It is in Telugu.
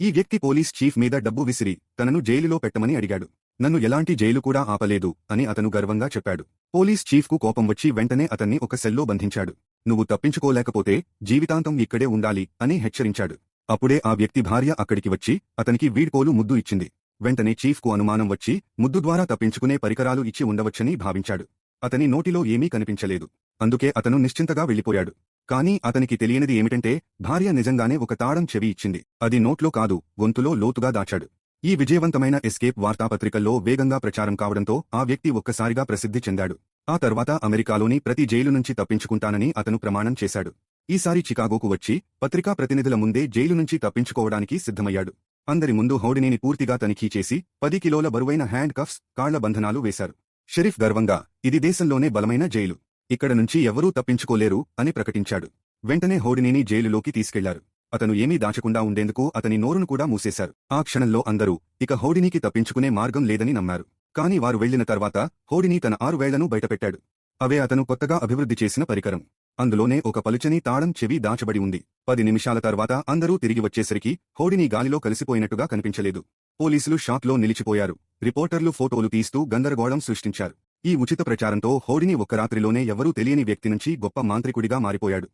ఈ వ్యక్తి పోలీస్ చీఫ్ మీద డబ్బు విసిరి తనను జైలులో పెట్టమని అడిగాడు. నన్ను ఎలాంటి జైలు కూడా ఆపలేదు అని అతను గర్వంగా చెప్పాడు. పోలీస్ చీఫ్కు కోపం వచ్చి వెంటనే అతన్ని ఒక సెల్లో బంధించాడు. నువ్వు తప్పించుకోలేకపోతే జీవితాంతం ఇక్కడే ఉండాలి అని హెచ్చరించాడు. అప్పుడే ఆ వ్యక్తి భార్య అక్కడికి వచ్చి అతనికి వీడ్కోలు ముద్దు ఇచ్చింది. వెంటనే చీఫ్కు అనుమానం వచ్చి ముద్దు ద్వారా తప్పించుకునే పరికరాలు ఇచ్చి ఉండవచ్చని భావించాడు. అతని నోటిలో ఏమీ కనిపించలేదు. అందుకే అతను నిశ్చింతగా వెళ్ళిపోయాడు. కానీ అతనికి తెలియనిది ఏమిటంటే భార్య నిజంగానే ఒక తాళం చెవి ఇచ్చింది. అది నోట్లో కాదు, గొంతులో లోతుగా దాచాడు. ఈ విజయవంతమైన ఎస్కేప్ వార్తాపత్రికల్లో వేగంగా ప్రచారం కావడంతో ఆ వ్యక్తి ఒక్కసారిగా ప్రసిద్ధి చెందాడు. ఆ తర్వాత అమెరికాలోని ప్రతి జైలు నుంచి తప్పించుకుంటానని అతను ప్రమాణం చేశాడు. ఈసారి చికాగోకు వచ్చి పత్రికా ప్రతినిధుల ముందే జైలు నుంచి తప్పించుకోవడానికి సిద్ధమయ్యాడు. అందరి ముందు హౌడినీని పూర్తిగా తనిఖీ చేసి 10 కిలోల బరువైన హ్యాండ్ కఫ్స్, కాళ్ల బంధనాలు వేశారు. షెరీఫ్ గర్వంగా, ఇది దేశంలోనే బలమైన జైలు, ఇక్కడ నుంచి ఎవరూ తప్పించుకోలేరు అని ప్రకటించాడు. వెంటనే హౌడినీని జైలులోకి తీసుకెళ్లారు. అతను ఏమీ దాచకుండా ఉండేందుకు అతని నోరును కూడా మూసేశారు. ఆ క్షణంలో అందరూ ఇక హౌడినీకి తప్పించుకునే మార్గం లేదని నమ్మారు. కాని వారు వెళ్లిన తర్వాత హౌడినీ తన 6 వేళ్లను బయటపెట్టాడు. అవే అతను కొత్తగా అభివృద్ధి చేసిన పరికరం. అందులోనే ఒక పలుచని తాళం చెవి దాచబడి ఉంది. 10 నిమిషాల తర్వాత అందరూ తిరిగి వచ్చేసరికి హౌడినీ గాలిలో కలిసిపోయినట్టుగా కనిపించలేదు. పోలీసులు షాక్లో నిలిచిపోయారు. రిపోర్టర్లు ఫోటోలు తీస్తూ గందరగోళం సృష్టించారు. ఈ ఉచిత ప్రచారంతో హౌడినీ ఒక్క రాత్రిలోనే ఎవరూ తెలియని వ్యక్తి నుంచి గొప్ప మాంత్రికుడిగా మారిపోయాడు.